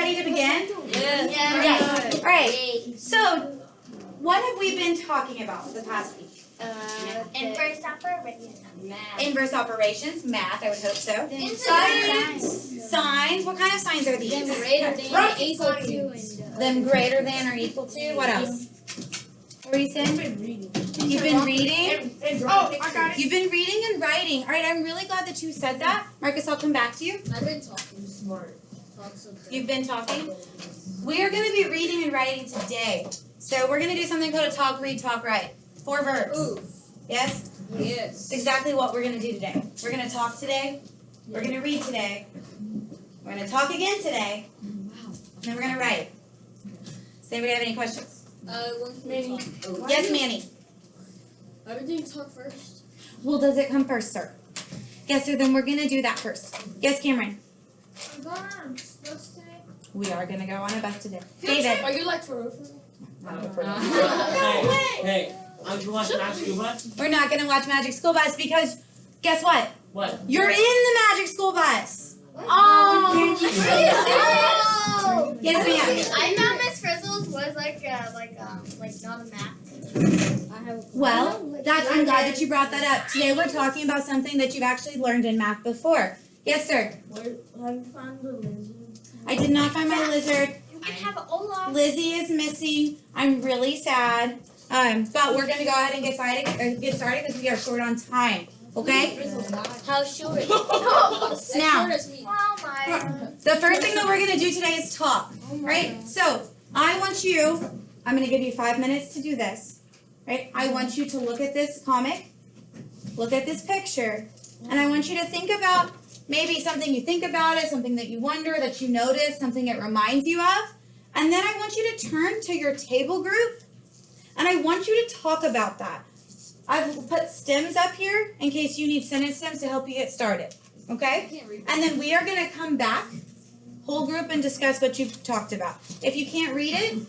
ready to begin? Yes. Yes. All right. So, what have we been talking about the past week? Inverse operations. Math. Inverse operations, math, I would hope so. Science. Signs, what kind of signs are these? Greater than, equal to, Them greater than or equal to. What else? What were you saying? You've been reading? Oh, I got it. You've been reading and writing. All right, I'm really glad that you said that. Marcus, I'll come back to you. I've been talking smart. You've been talking? We are going to be reading and writing today. So we're going to do something called a talk, read, talk, write. 4 verbs. Ooh. Yes? Yes. It's exactly what we're going to do today. We're going to talk today. We're going to read today. We're going to talk again today. And then we're going to write. Does anybody have any questions? Manny. Yes, Manny. Everything talk first. Well, does it come first, sir? Yes, sir. Then we're going to do that first. Yes, Cameron. I'm going on bus today. We are going to go on a bus today. David. Are you like for real? Hey, are you watching Magic School Bus? We're not going to watch Magic School Bus because guess what? What? You're in the Magic School Bus. Oh. Yes, ma'am. I thought Miss Frizzle's was like not a math. Well, I'm glad that you brought that up. Today we're talking about something that you've actually learned in math before. Yes, sir. Have you found the lizard? I did not find my lizard. You can have Olaf. Lizzie is missing. I'm really sad. But we're gonna go ahead and get started because we are short on time. Okay? How short? Now, Oh my. the first thing that we're gonna do today is talk. Right? So I'm gonna give you 5 minutes to do this. Right? I want you to look at this comic, look at this picture, and I want you to think about maybe something you think about it, something that you wonder, that you notice, something it reminds you of. And then I want you to turn to your table group, and I want you to talk about that. I've put stems up here in case you need sentence stems to help you get started. Okay? And then we are going to come back, whole group, and discuss what you've talked about. If you can't read it,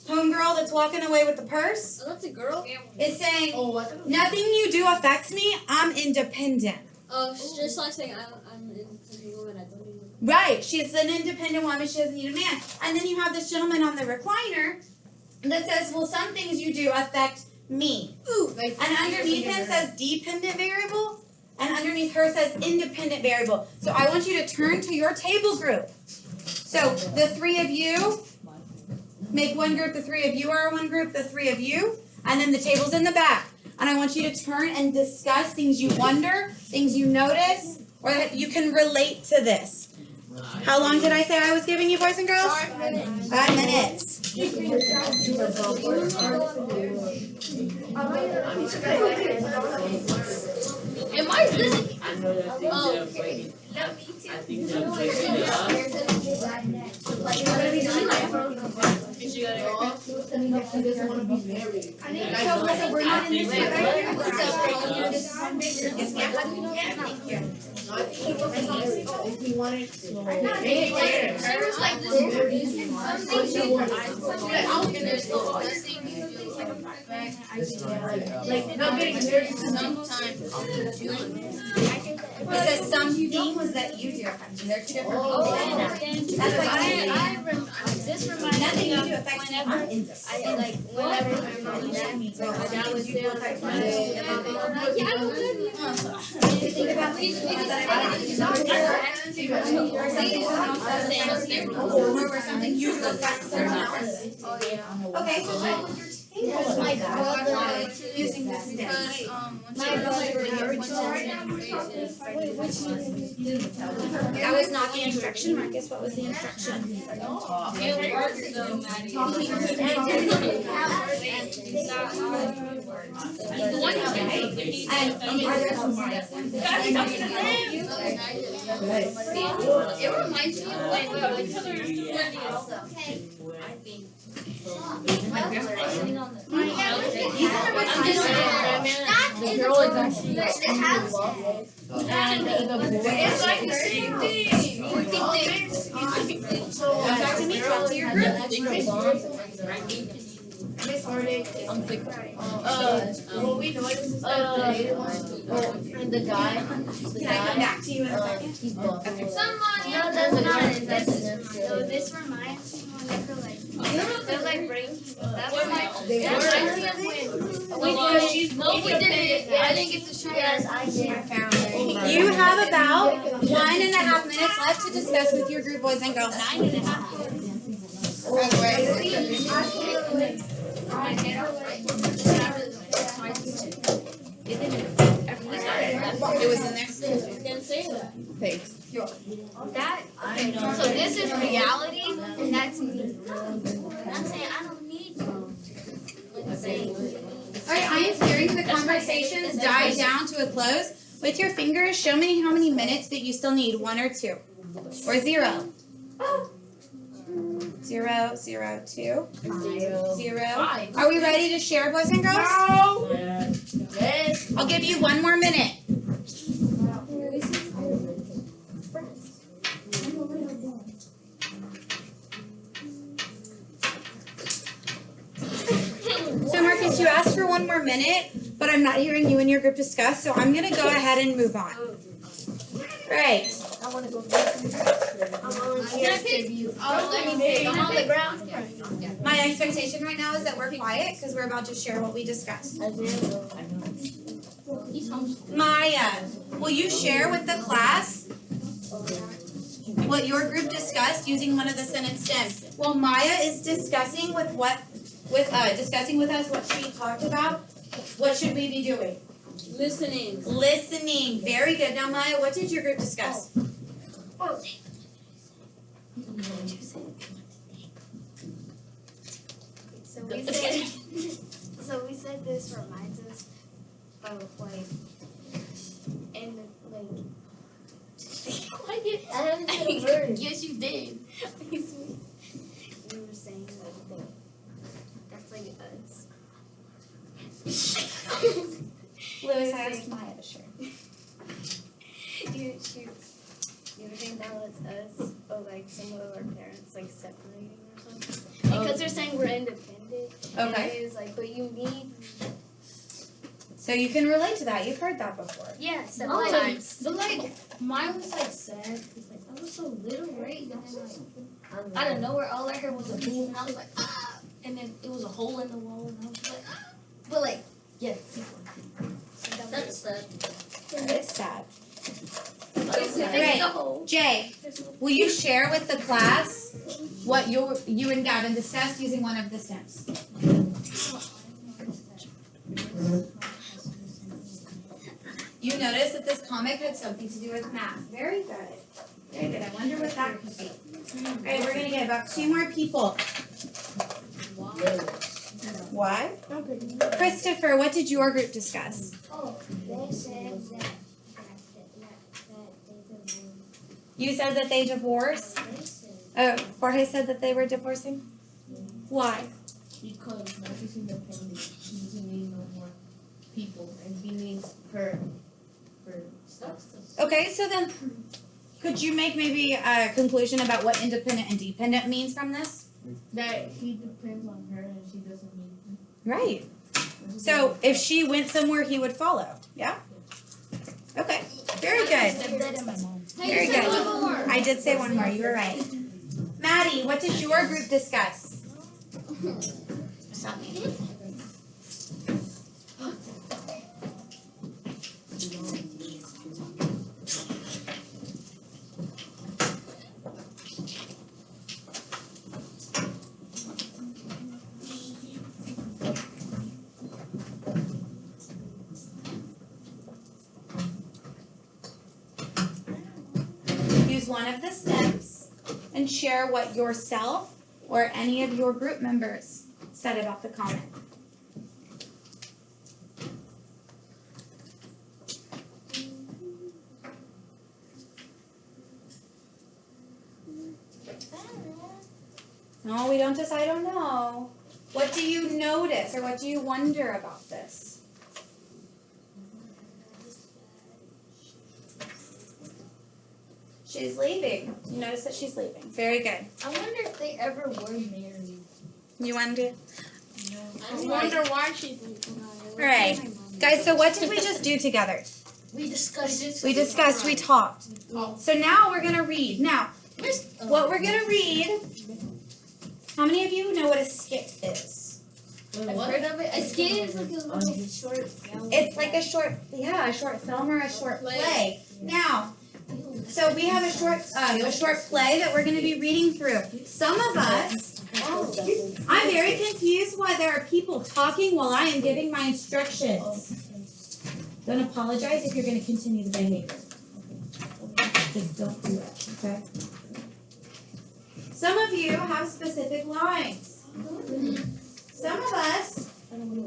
homegirl that's walking away with the purse Oh, that's a girl? is saying, Oh, nothing you do affects me. I'm independent. Oh, just like saying I'm an independent woman. I don't even. Right. She's an independent woman. She doesn't need a man. And then you have this gentleman on the recliner that says, well, some things you do affect me. Ooh. And underneath him says dependent variable. And underneath her says independent variable. So I want you to turn to your table group. So the 3 of you, make one group. The 3 of you are one group. The 3 of you. And then the table's in the back. And I want you to turn and discuss things you wonder, things you notice, or that you can relate to this. How long did I say I was giving you, boys and girls? 5 minutes. Am I listening? I know that things are breaking. I think they're breaking it up. So we're not in this one right here. Yes, ma'am. Thank you. It says some things that you do affect you. There are 2 different things. That's like This reminds nothing me you of do affects me. whenever I'm in this. I like whenever my dad was there. Yeah, I will give you. Think about things or something you do affect someone else. Okay, so what would your table like using this stick? That was not the instruction, Marcus. What was the instruction? And are there some more? It reminds me of like It's like the same thing. Talk to me, talk to your group. Miss Arctic. I'm thinking. What we noticed is that the guy. Can I come back to you in a second? He's buff. Someone. No, that's not. This reminds me whenever they're like breaking that reminds They we didn't. I didn't get to share. Yes, I did. You have about 1.5 minutes left to discuss with your group, boys and girls. 9.5. It was in there. Thanks. That. So this is reality, and that's me. I'm saying I don't need you. Alright, I am hearing the conversations die down to a close. With your fingers, show me how many minutes that you still need. 1 or 2. Or 0. 0, 0, 2. 0. Are we ready to share, boys and girls? Yes. I'll give you 1 more minute. So Marcus, you asked for 1 more minute, but I'm not hearing you and your group discuss, so I'm going to go ahead and move on. Right. I want to go. I'm on the ground. My expectation right now is that we're quiet because we're about to share what we discussed. Maya, will you share with the class what your group discussed using one of the sentence stems? Well, Maya is discussing with us what she talked about. What should we be doing? Listening. Listening. Very good. Now, Maya, what did your group discuss? So we said this reminds us of like, and like. I haven't said a word. Yes, you did. We were saying that that's like us. Lewis, I asked Maya to share. You were saying that was us, or like some of our parents like separating or something. Because they're saying we're independent. And Okay. it is like, but you need. So you can relate to that. You've heard that before. Yeah, sometimes. But like, mine was like sad. It's like I was so little, right? And then like, out of nowhere, all I heard was a boom, and I was like, ah! And then it was a hole in the wall, and I was like, ah! But like, yeah. That's sad. That is sad. Right. Right. Jay, will you share with the class what you and Gavin discussed using one of the stems? You noticed that this comic had something to do with math. Very good. Very good. I wonder what that could be. All right, we're going to get about 2 more people. Why? Christopher, what did your group discuss? Oh, they said that You said that they divorced? Oh, Jorge said that they were divorcing? Why? Because Marcus independent. She doesn't need no more people, and he needs her stuff. Okay, so then could you make maybe a conclusion about what independent and dependent means from this? That he depends on her, and she doesn't need him. Right. So if she went somewhere, he would follow. Yeah? Okay. Very good. Very good. I did say 1 more. You were right. Maddie, what did your group discuss? Stop me. Use one of the stems and share what yourself or any of your group members said about the comment. No, we don't decide, I don't know. What do you notice or what do you wonder about this? She's leaving. You notice that she's leaving. Very good. I wonder if they ever were married. You wonder? I wonder why she. Alright, guys, so what did we just do together? We discussed. We discussed, we talked. So now we're gonna read. Now, what we're gonna read, how many of you know what a skit is? I've heard of it. A skit is like a little short. It's like a short film or a short play. Now, so we have a short play that we're gonna be reading through. Some of us, I'm very confused why there are people talking while I am giving my instructions. Don't apologize if you're going to continue the behavior. Just don't do it, okay? Some of you have specific lines. Some of us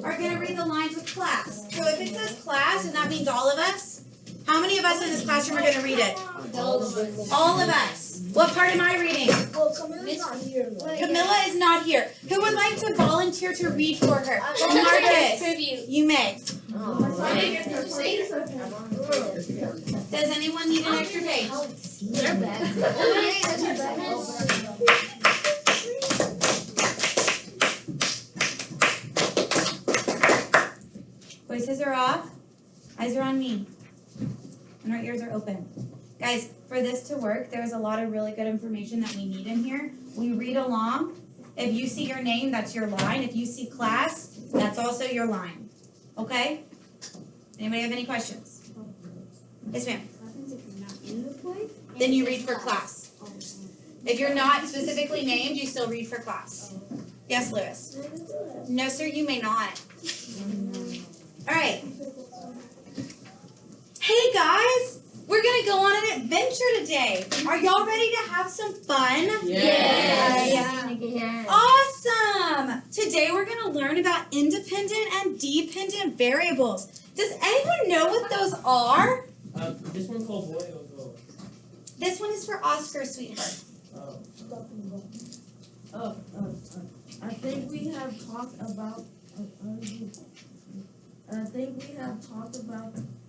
are going to read the lines with class. So if it says class, and that means all of us, how many of us in this classroom are going to read it? All of us. What part am I reading? Well, Camilla's not here. Camilla is not here. Who would like to volunteer to read for her? Marcus, you may. Does anyone need an extra page? They're back. Voices are off. Eyes are on me. And our ears are open. Guys, for this to work, there's a lot of really good information that we need in here. We read along. If you see your name, that's your line. If you see class, that's also your line. Okay? Anybody have any questions? Yes, ma'am. Then you read for class. If you're not specifically named, you still read for class. Yes, Lewis? No, sir, you may not. All right. Hey, guys. We're going to go on an adventure today. Are y'all ready to have some fun? Yeah. Awesome. Today we're going to learn about independent and dependent variables. Does anyone know what those are? This one called boy or girl? This one is for Oscar, sweetheart. I think we have talked about.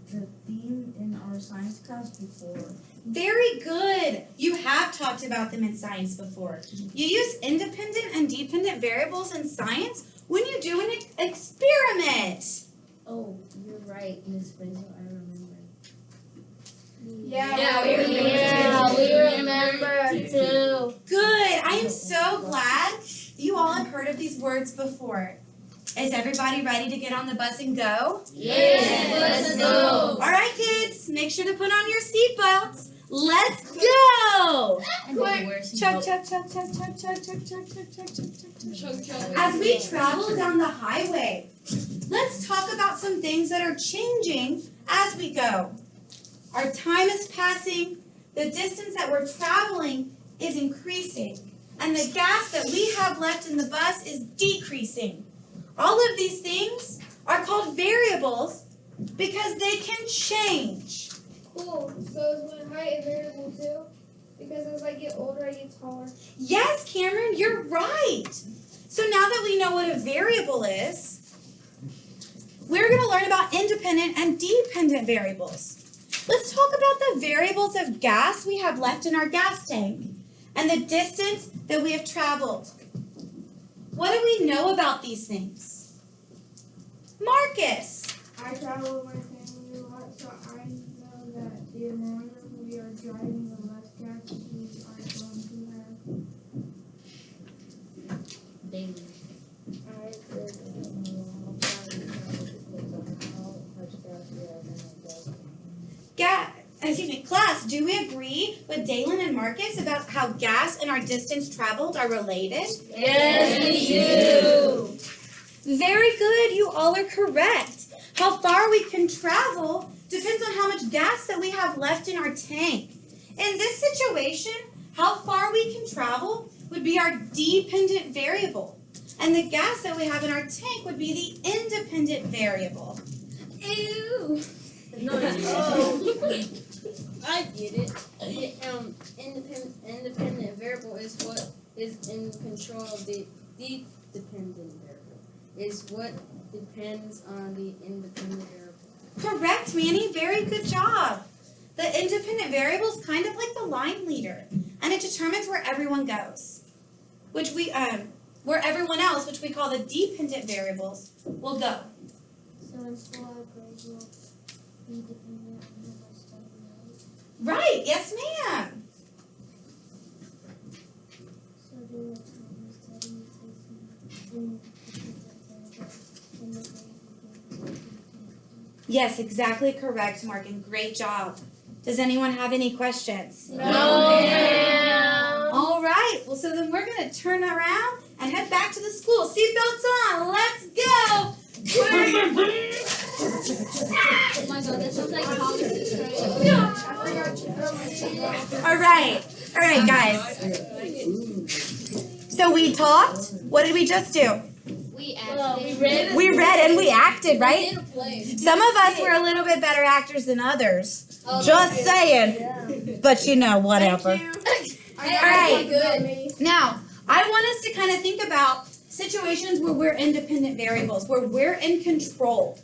The theme in our science class before. Very good. You have talked about them in science before. You use independent and dependent variables in science when you do an experiment. Oh, you're right, Miss Fraser. I remember. Yeah, we remember too. Good. I am so glad you all have heard of these words before. Is everybody ready to get on the bus and go? Yes, let's go. All right, kids, make sure to put on your seatbelts. Let's go. Chug, chug, chug, chug, chug, chug, chug, chug, chug, chug, chug, chug. As we travel down the highway, let's talk about some things that are changing as we go. Our time is passing, the distance that we're traveling is increasing, and the gas that we have left in the bus is decreasing. All of these things are called variables because they can change. Cool. So is my height a variable too? Because as I get older, I get taller. Yes, Cameron, you're right. So now that we know what a variable is, we're going to learn about independent and dependent variables. Let's talk about the variables of gas we have left in our gas tank and the distance that we have traveled. What do we know about these things? Marcus. I travel with my family a lot, so I know that the longer we are driving, the less gas we are going to have. Daily. Class, do we agree with Dalen and Marcus about how gas and our distance traveled are related? Yes, we do. Very good, you all are correct. How far we can travel depends on how much gas that we have left in our tank. In this situation, how far we can travel would be our dependent variable. And the gas that we have in our tank would be the independent variable. Ew. No, I get it. Independent variable is what is in control of the dependent variable. Is what depends on the independent variable. Correct, Manny. Very good job. The independent variable is kind of like the line leader, and it determines where everyone goes. Which we where everyone else, which we call the dependent variables, will go. So in school, our grades will be dependent on how much study we have. Right, yes ma'am. So during the time we study, we take in the grade we can. Yes, exactly correct, Morgan. Great job. Does anyone have any questions? No. All right. Well, so then we're going to turn around and head back to the school. Seatbelts on. Let's go. Oh my god, that sounds like politics, right? All right. All right, guys. So we talked. What did we just do? We read. We read and we acted, right? did a play. Some of us were a little bit better actors than others. Just saying. But you know, whatever. All right. Good. Now, I want us to kind of think about situations where we're independent variables, where we're in control.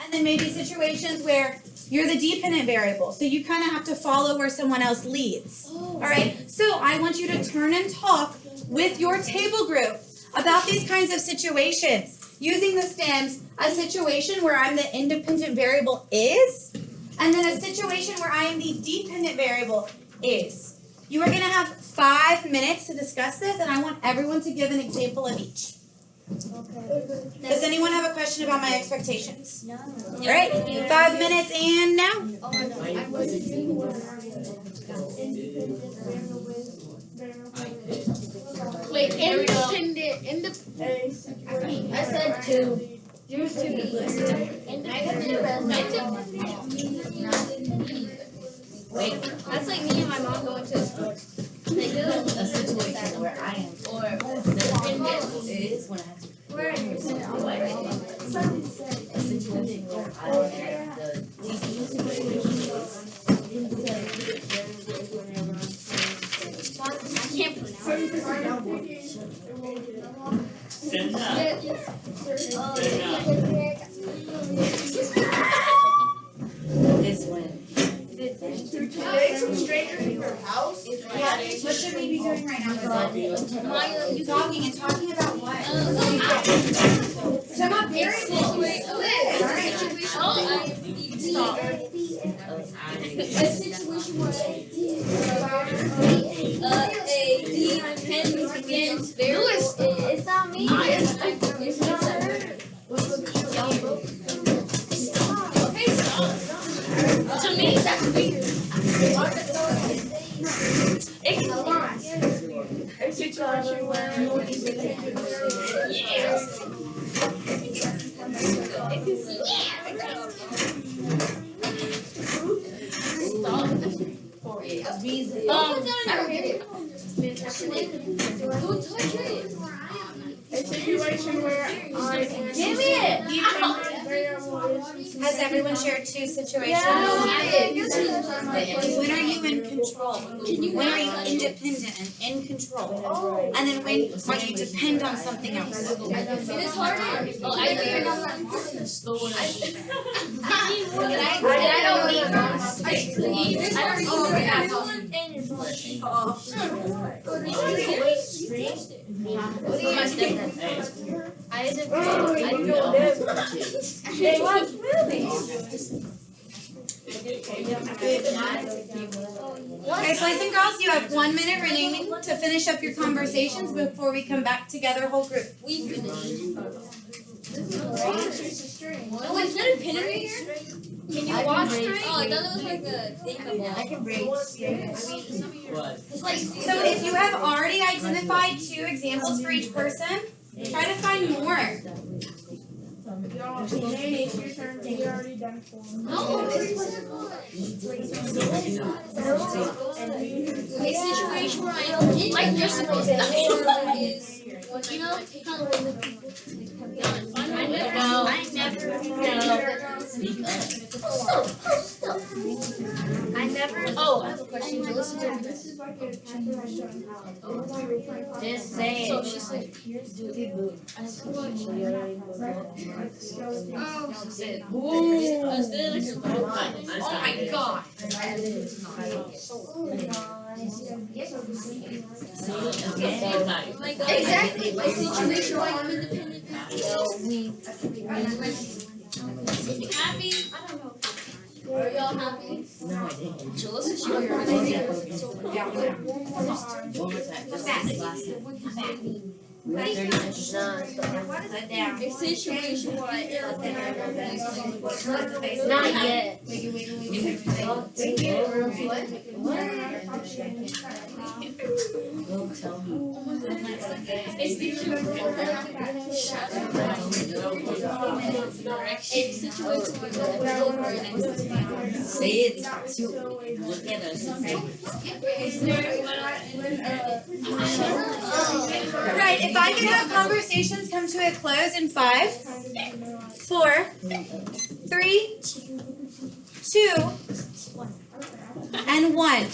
And then maybe situations where you're the dependent variable, so you kind of have to follow where someone else leads. All right? So I want you to turn and talk with your table group about these kinds of situations. Using the stems, a situation where I'm the independent variable is, and then a situation where I am the dependent variable is. You are going to have 5 minutes to discuss this, and I want everyone to give an example of each. Does anyone have a question about my expectations? No. All right, 5 minutes and now. Wait, independent. I said 2. Yours too. That's like me and my mom going to a store. A situation where I am dependent is when I have to. A situation where I am the I can't pronounce Stand up. Is when. What should we be doing right now? Talking and talking about what? Talking about variables. A situation where It's not me. It's not her. to me that's weird. A situation where I don't hear it. a situation where I Give me it. Has everyone shared 2 situations? When are you in control? When are you independent and in control? And then when are you depend on something else? It is harder. Oh, I depend on that. I don't need Okay, boys and girls, you have 1 minute remaining to finish up your conversations before we come back together, whole group. We finished. Oh, is there a pin in here? Can you watch straight? Oh, it doesn't look like a thing. I can break. What? It's like So if you have already identified 2 examples for each person, try to find more. y'all, Nate, it's your turn. We already done 4. no. a situation where I don't Like you're supposed to. Is you know kind of like the I never. Oh, I have a question. To listen to This is like a chapter I showed how. Just say So it. she's like, Oh, she said, "Ooh, is there like a robot?" Oh my god. Exactly. My situation, why I'm independent. Happy? Are y'all happy? No, I didn't. So let's just show your We have 30 minutes. Sit down. Situation Not yet. Don't tell me. Say it to look at us and say Right, if I can have conversations come to a close in 5, 4, 3, 2, and 1.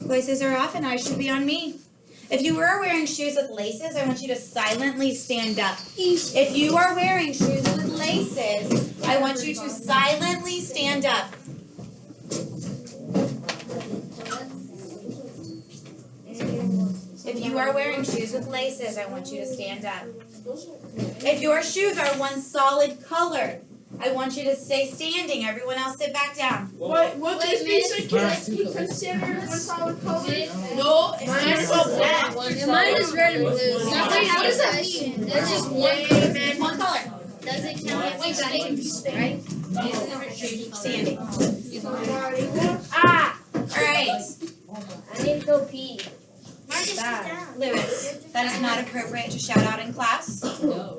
Voices are off and eyes should be on me. If you are wearing shoes with laces, I want you to silently stand up. If you are wearing shoes with laces, I want you to silently stand up. If you are wearing shoes with laces, I want you to stand up. If your shoes are one solid color, I want you to stay standing. Everyone else sit back down. What this piece of can be considered one solid color? No, it's not so black. Mine is red and blue. Wait, how does that mean? That's just One color. Does it count? Wait, right? Standing. Ah! Alright. I need to go pee. Marcus, sit down. Lewis, that is not appropriate to shout out in class. no.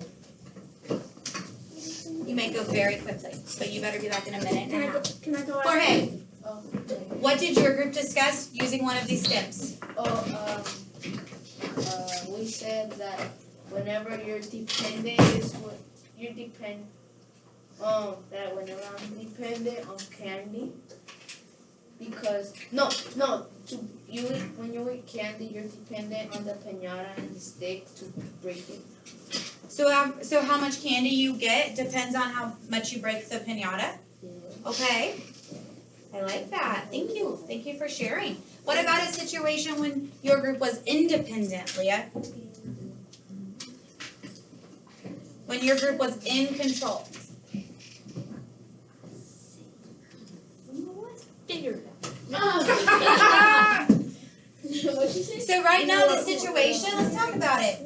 You may go very quickly, but you better be back in a minute and a half. Can I go out? Jorge, what did your group discuss using one of these stems? We said that whenever you're dependent is what you depend that whenever I'm dependent on candy because when you eat candy you're dependent on the piñata and the stick to break it. So how much candy you get depends on how much you break the piñata? Okay. I like that. Thank you. Thank you for sharing. What about a situation when your group was independent, Leah? When your group was in control. So right now the situation, let's talk about it.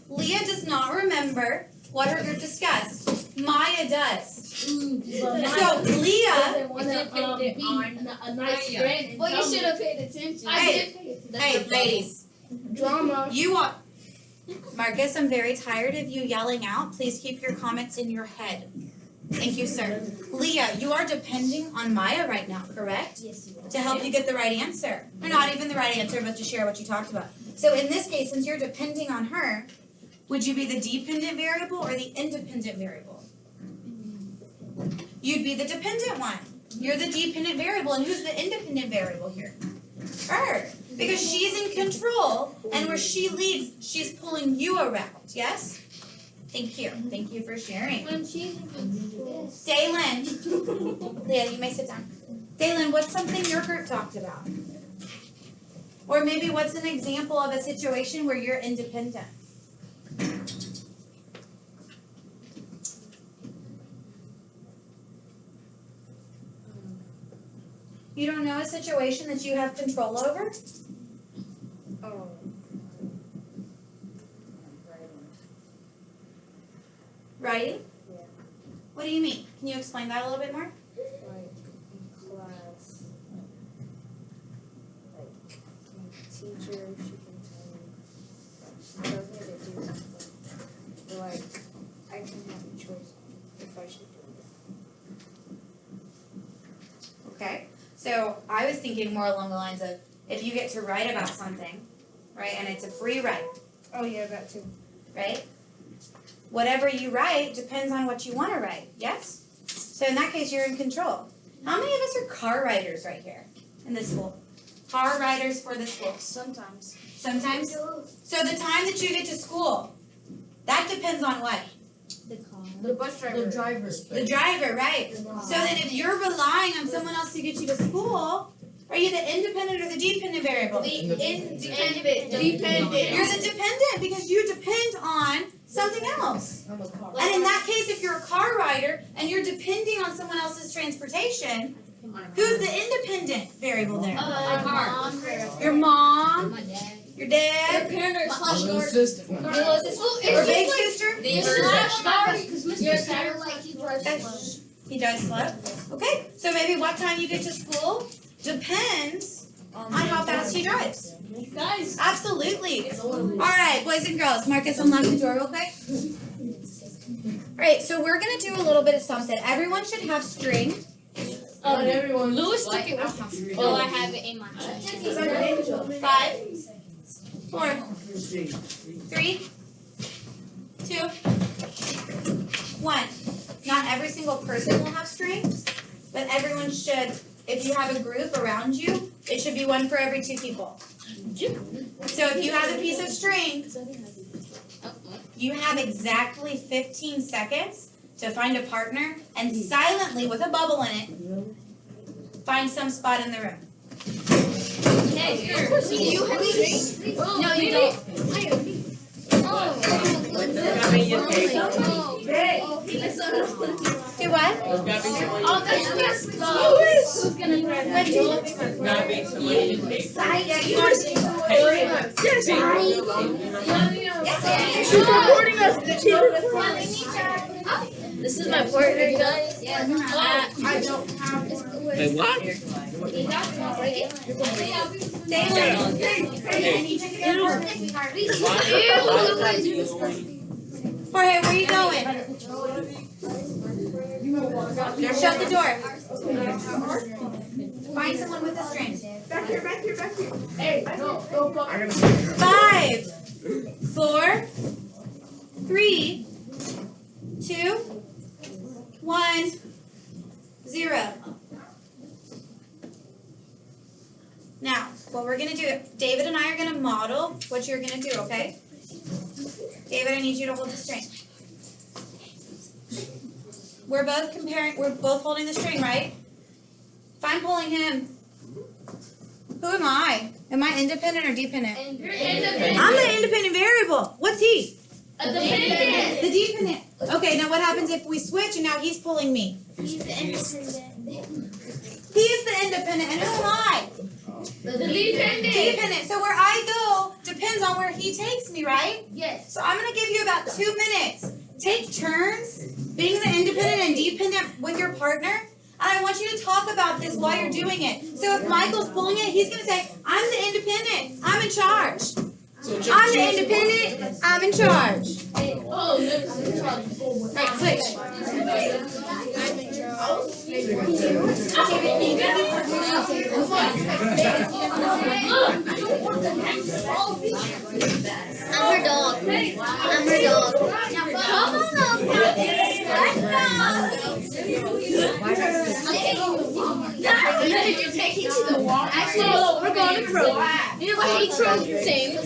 Leah does not remember what her group discussed. Maya does. So Leah, A nice friend. Well, you should have paid attention. hey ladies, Drama. you are, Marcus, I'm very tired of you yelling out. Please keep your comments in your head. Thank you, sir. Leah, you are depending on Maya right now, correct? Yes, you are. To help you get the right answer. Or not even the right answer, but to share what you talked about. So in this case, since you're depending on her, would you be the dependent variable or the independent variable? You'd be the dependent one. You're the dependent variable, and who's the independent variable here? Her. Because she's in control, and where she leads, she's pulling you around, yes? Thank you. Thank you for sharing. When she's Daylin. Leah, you may sit down. Daylin, what's something your group talked about? Or maybe what's an example of a situation where you're independent? You don't know a situation that you have control over? Writing? Yeah. What do you mean? Can you explain that a little bit more? Like in class, like my teacher, she can tell me, she tells me to do something, but like I can have a choice if I should do it. Okay. So I was thinking more along the lines of if you get to write about something, right, and it's a free write, Oh yeah, that too. right? Whatever you write depends on what you want to write, yes? So in that case, you're in control. How many of us are car writers right here in this school? Car writers for the school. Sometimes. Sometimes? So the time that you get to school, that depends on what? The bus driver. The driver. The driver, right? So then if you're relying on someone else to get you to school, Are you the independent or the dependent variable? Independent. You're the dependent because you depend on something else. And in that case, if you're a car rider and you're depending on someone else's transportation, who's the independent variable there? My car. Your mom, My dad. your dad, Parents. Or sister. or big sister? Because Mr. Saturday, like, he drives slow. He does slow. Okay, so maybe what time you get to school depends on how fast he drives. Guys. Absolutely. All right, boys and girls, Marcus, unlock the door real quick. All right, so we're gonna do a little bit of something. Everyone should have string. Lewis took it with him. Oh, I have it in my hand. 5, 4, 3, 2, 1. Not every single person will have strings, but everyone should. If you have a group around you, it should be one for every 2 people. So if you have a piece of string, you have exactly 15 seconds to find a partner and silently, with a bubble in it, find some spot in the room. Hey, do you have string? No, you don't. Do what? Oh, that's just who's gonna grab What do you- She's recording us. She's recording. This is my partner, guys. I don't have. Wait, what? David, I need you to go first, sweetheart. Jorge, where are you going? Shut the door. Find someone with a string. Back here, back here, back here. Hey, no, don't fuck. 5, 4, 3, 2, 1, 0. Now, what we're going to do, David and I are going to model what you're going to do, okay? David, I need you to hold the string. We're both holding the string, right? If I'm pulling him, who am I? Am I independent or dependent? You're independent. I'm the independent variable. What's he? A dependent. The dependent. Okay, now what happens if we switch and now he's pulling me? He's the independent. He is the independent, and who am I? The dependent. Dependent. So where I go depends on where he takes me, right? Yes. So I'm gonna give you about 2 minutes. Take turns being the independent and dependent with your partner. And I want you to talk about this while you're doing it. So if Michael's pulling it, he's gonna say, I'm the independent. I'm in charge. I'm the independent. I'm in charge. Oh, never. Right, switch. I'm her dog. I'm her dog. Come on up, You're taking to the wall. Actually, we're going to Kroger. You're like, eat Kroger. Same. No,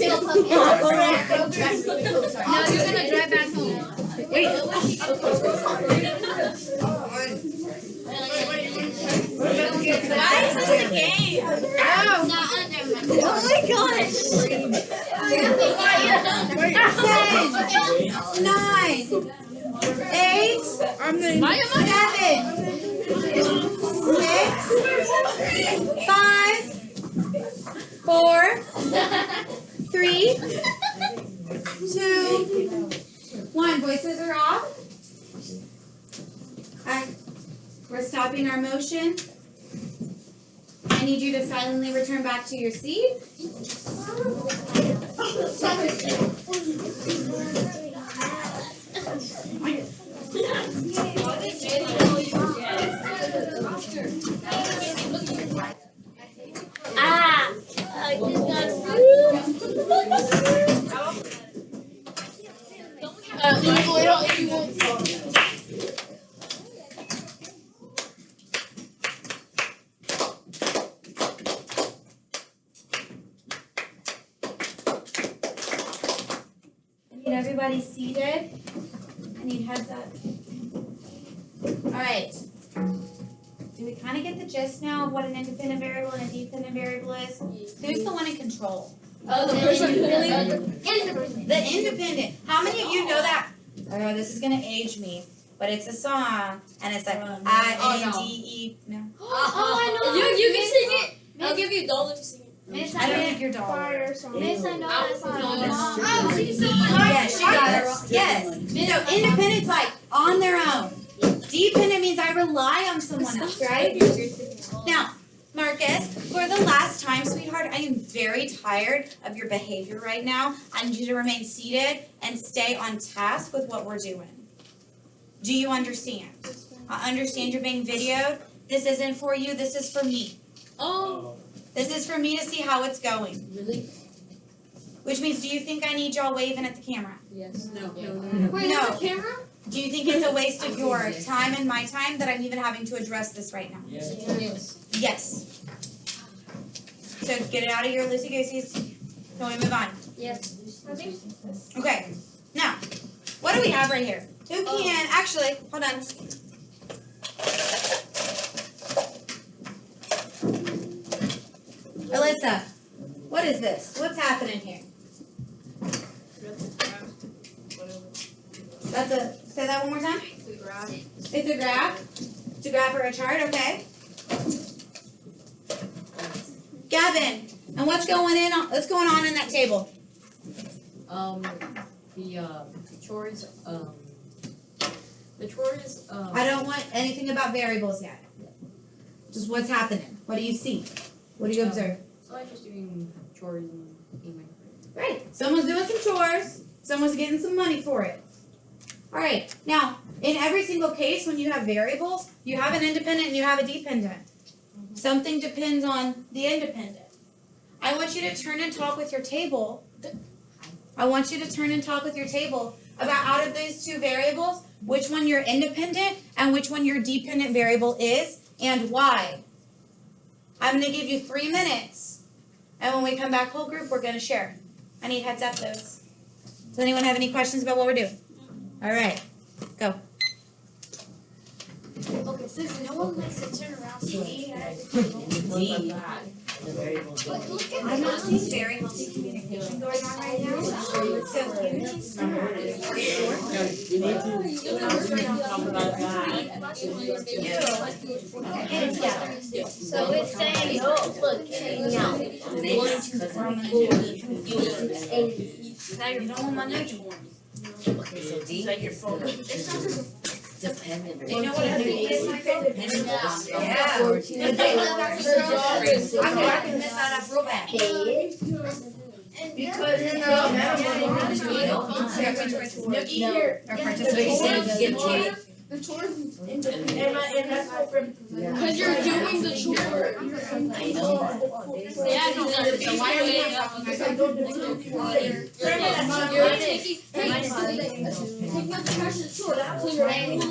you're going to drive back home. Why is this a game? Oh my gosh. 10, 9, 8, I'm the. 7, 6, 5, 4, 3, 2, 1. Voices are off. We're stopping our motion. I need you to silently return back to your seat. I just got I need everybody seated. I need heads up. All right. Do we kind of get the gist now of what an independent variable and a dependent variable is? Who's the one in control? The person independent. The independent. How many of you know that? Oh, this is gonna age me, but it's a song, and it's like I-N-D-E. No, Oh, I know. You can sing it. I'll give you a dollar to sing it. Miss, I don't think you're dollar. Fire song. Miss, I know that song. Oh, she's so Yeah, she got it. Yes. So independent's like on their own. Dependent means I rely on someone else, right? Now, Marcus, for the last time, sweetheart, I am very tired of your behavior right now. I need you to remain seated and stay on task with what we're doing. Do you understand? I understand you're being videoed. This isn't for you, this is for me. Oh. This is for me to see how it's going. Really? Which means, do you think I need y'all waving at the camera? Yes. No. Wait, No. there's a camera? Do you think it's a waste of your time and my time that I'm even having to address this right now? Yes. Yes. So get it out of your loosey-goosies. Can we move on? Yes. Okay. Now, what do we have right here? Who can, actually, hold on. Alyssa, what is this? What's happening here? Say that one more time. It's a graph. It's a graph or a chart, okay. Gavin, and what's going on in that table? The chores, I don't want anything about variables yet. Just what's happening. What do you see? What do you observe? so I'm just doing chores and eating my Great. Someone's doing some chores. Someone's getting some money for it. All right. Now, in every single case, when you have variables, you have an independent and you have a dependent. Something depends on the independent. I want you to turn and talk with your table. I want you to turn and talk with your table about out of these two variables, which one your independent and which one your dependent variable is and why. I'm going to give you 3 minutes. And when we come back whole group, we're going to share. I need heads up those. Does anyone have any questions about what we're doing? All right, go. Okay, since no one likes to turn around, so the variable D. I'm not seeing very healthy communication going on right now. So you need to Talk about that. So it's saying, oh, look, now. You don't want my notes. Okay, so D. Like your phone. Dependent. Do you know what a D is, Michael? Yeah. I'm marking this out up real bad. Because No E here. Or participation. the chores and that's not for because you're doing the chore. I know. Yeah, So why are we not talking about You're taking out the trash is chore. Clear it.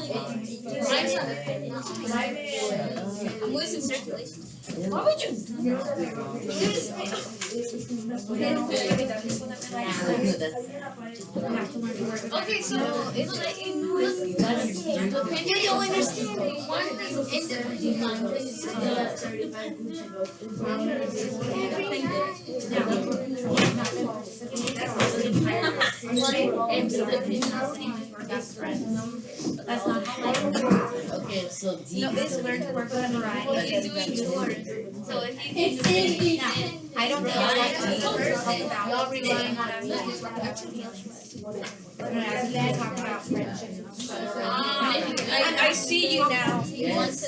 I'm losing circulation. Why would you? Okay, so it's like you don't understand. One is That's not Okay, so D. No, it's learn to work with a variety. He's doing chores. So if he I don't think I like to y'all relying on us. talk about friendship. I see you now. Yes.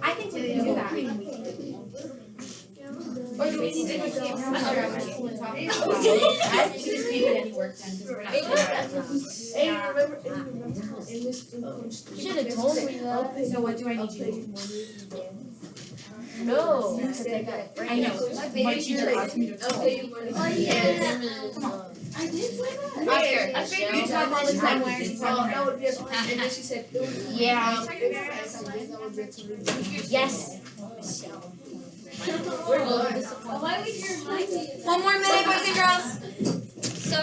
I think we can do that. Or do we need to just give her another school and talk about it? I think just keep it any work done. Hey, remember in this Should have told me that. So what do I need you to do? No. I know. What you just asked me to tell. Oh, yeah. I did say that. Oscar, I figured you talk all the time where she's talking that about. would be a plan. And then she said, Yeah. Yes. Why would your One more minute, boys and girls. So.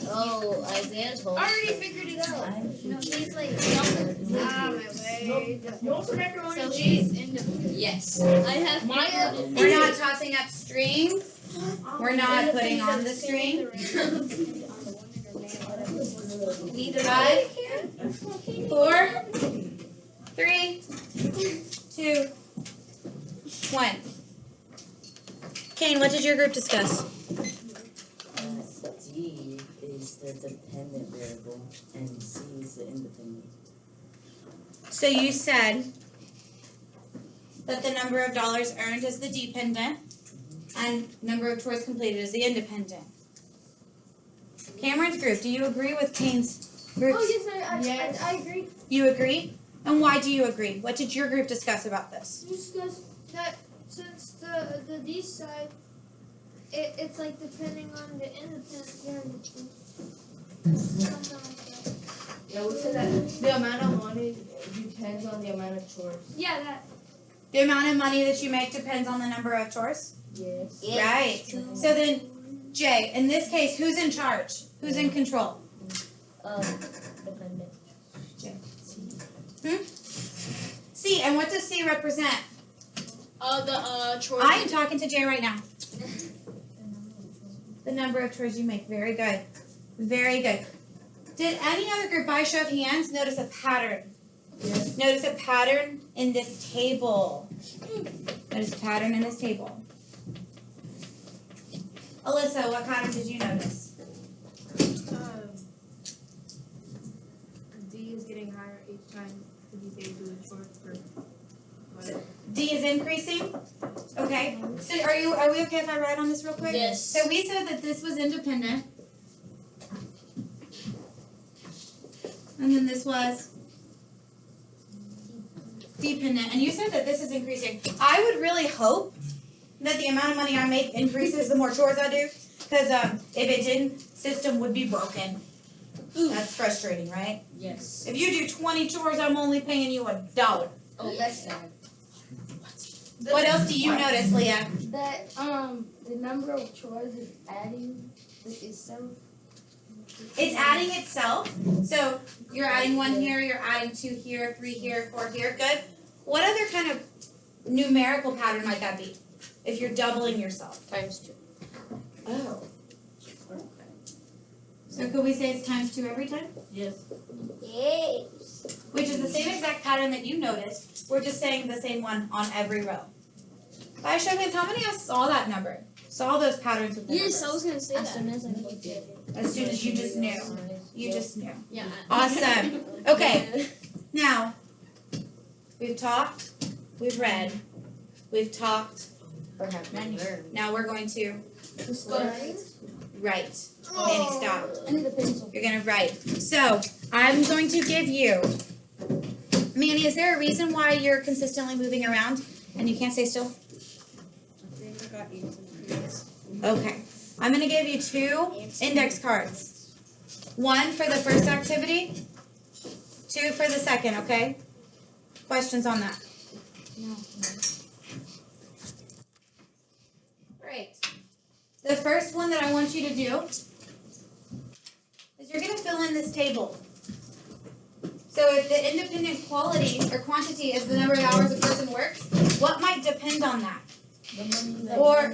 Oh, Isaiah's home. I already figured it No, he's like jumping. Ah, my way. You want some macaroni So and he's cheese? independent. Yes. I have We're not tossing up string. We're not putting on the string. Neither 5, 4, 3, 2, 1. Kane, what did your group discuss? D is the dependent variable and C is the independent. So you said that the number of dollars earned is the dependent and number of chores completed is the independent. Cameron's group, do you agree with Kane's group? Oh yes, Yes. I agree. You agree? And why do you agree? What did your group discuss about this? Just because that since the D side, it's like depending on the independent variable. Something like that. Yeah, we said that the amount of money depends on the amount of chores. Yeah, that. The amount of money that you make depends on the number of chores? Yes. Right. So then, Jay, in this case, who's in charge? Who's in control? Dependent. C, and what does C represent? The chores. I am talking to Jay right now. The number of chores you make. Very good. Very good. Did any other group, by show of hands, notice a pattern? Yes. Notice a pattern in this table. Notice a pattern in this table. Alyssa, what pattern did you notice? D is getting higher each time they do a chore for whatever. D is increasing? Okay. So are we okay if I write on this real quick? Yes. So we said that this was independent. And then this was dependent. And you said that this is increasing. I would really hope that the amount of money I make increases the more chores I do. Because if it didn't, system would be broken. That's frustrating, right? Yes. If you do 20 chores, I'm only paying you $1. Oh, that's sad. What else do you notice, Leah? That the number of chores is adding with itself. It's adding itself. So you're adding 1 here, you're adding 2 here, 3 here, 4 here. Good. What other kind of numerical pattern might that be? If you're doubling yourself. Times 2. Oh. So could we say it's times 2 every time? Yes. Yes. Which is the same exact pattern that you noticed. We're just saying the same one on every row. By show of hands, how many of us saw that number? Saw those patterns with the Yes, I numbers? was gonna say As that. soon as I looked at it. As soon as you just knew. You just knew. Yeah. Awesome. Okay. Now, we've talked, we've read, we've talked. Perhaps Now we're going to Right. write. Manny, stop. I need a pencil. You're gonna write. So I'm going to give you. Manny, is there a reason why you're consistently moving around and you can't stay still? Okay. I'm gonna give you 2 index cards. 1 for the first activity, 2 for the second, okay? Questions on that? No. Great. The first one that I want you to do is you're going to fill in this table. So if the independent quality or quantity is the number of hours a person works, what might depend on that? The money that Or,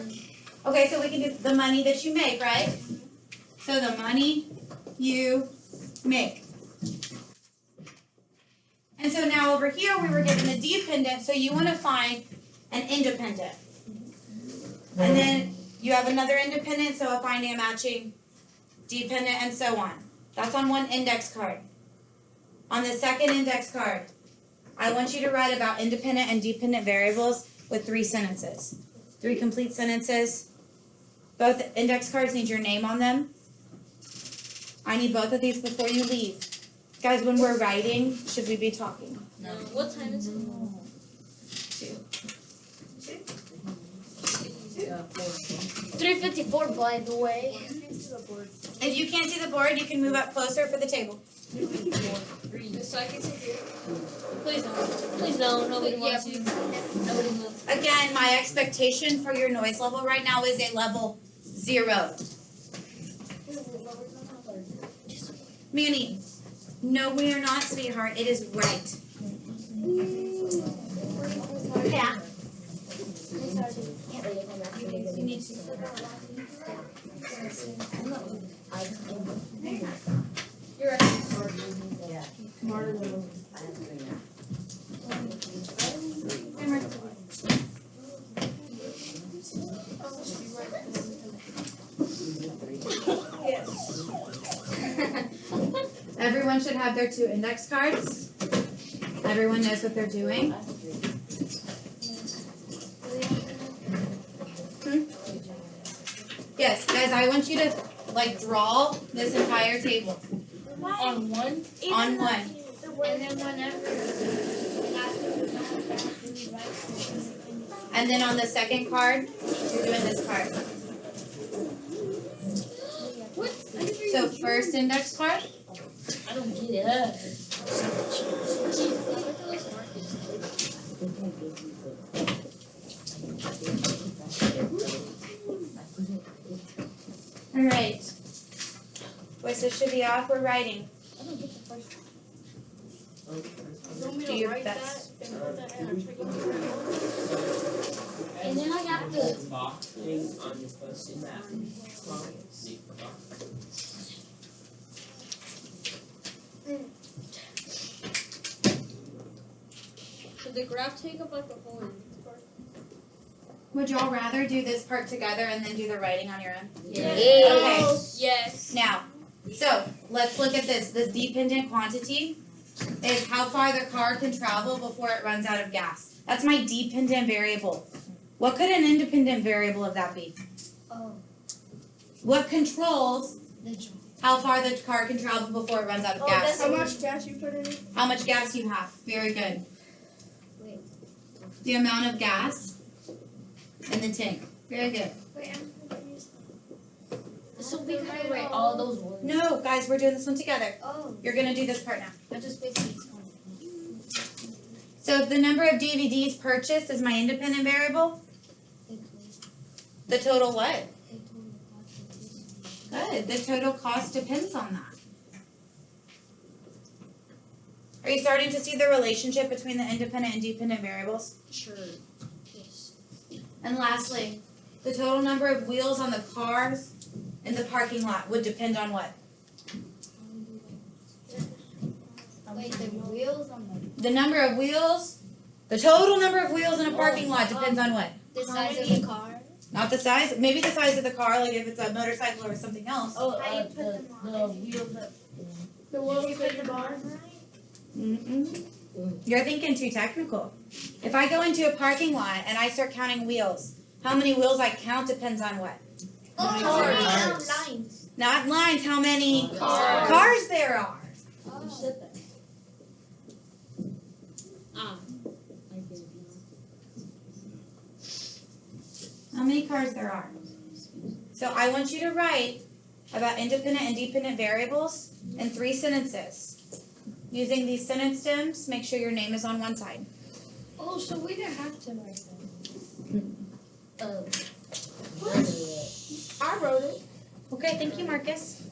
okay, so we can do the money that you make, right? So the money you make. And so now over here we were given a dependent, so you want to find an independent. And then you have another independent, so finding a matching dependent and so on. That's on 1 index card. On the second index card, I want you to write about independent and dependent variables with 3 sentences. 3 complete sentences. Both index cards need your name on them. I need both of these before you leave. Guys, when we're writing, should we be talking? No. What time is it? 2. 3:54, by the way. If you can't see the board, you can move up closer for the table. So I can sit here. Please don't. Please don't. Nobody wants to. Nobody wants. Again, my expectation for your noise level right now is a level 0. Manny, No, we are not, sweetheart. It is right. Yeah. You need to. You're right. Everyone should have their 2 index cards. Everyone knows what they're doing. Yes, guys, I want you to like draw this entire table On one. on one. And then whenever And then on the second card, you're doing this card. So first index card. I don't get it. All right. Voices should be off. We're writing. I don't get the first one. You want me Do to your write best. that and put that in a tricky word? And then I have to. Box thing on your post-it map. See, Should the graph take up like the whole end? Would y'all rather do this part together and then do the writing on your own? Yeah. Yes. Now, so let's look at this. This dependent quantity is how far the car can travel before it runs out of gas. That's my dependent variable. What could an independent variable of that be? Oh. What controls The how far the car can travel before it runs out of gas? How much gas you put in it? How much gas you have. Very good. Wait. The amount of gas in the tank. Very good. Wait, I'm confused. So we gotta write all those words. No, guys, we're doing this one together. Oh. You're gonna do this part now. I just basically told So if the number of DVDs purchased is my independent variable, the total what? Good. The total cost depends on that. Are you starting to see the relationship between the independent and dependent variables? Sure. Yes. And lastly, the total number of wheels on the cars in the parking lot would depend on what? Wait, the wheels on The number of wheels, the total number of wheels in a parking lot depends on what? the size of the car. Not the size, maybe the size of the car, like if it's a motorcycle or something else. Oh, How you put them the wheels up. The wheels in the bar? Mm-mm. You're thinking too technical. If I go into a parking lot and I start counting wheels, how many wheels I count depends on what? Cars. Lines. Not lines, how many Cars. there are. You said that. Ah. I get it now. How many cars there are. So I want you to write about independent and dependent variables in 3 sentences. Using these sentence stems, make sure your name is on one side. Oh, so we didn't have to write that. I wrote it. Okay, thank you, Marcus.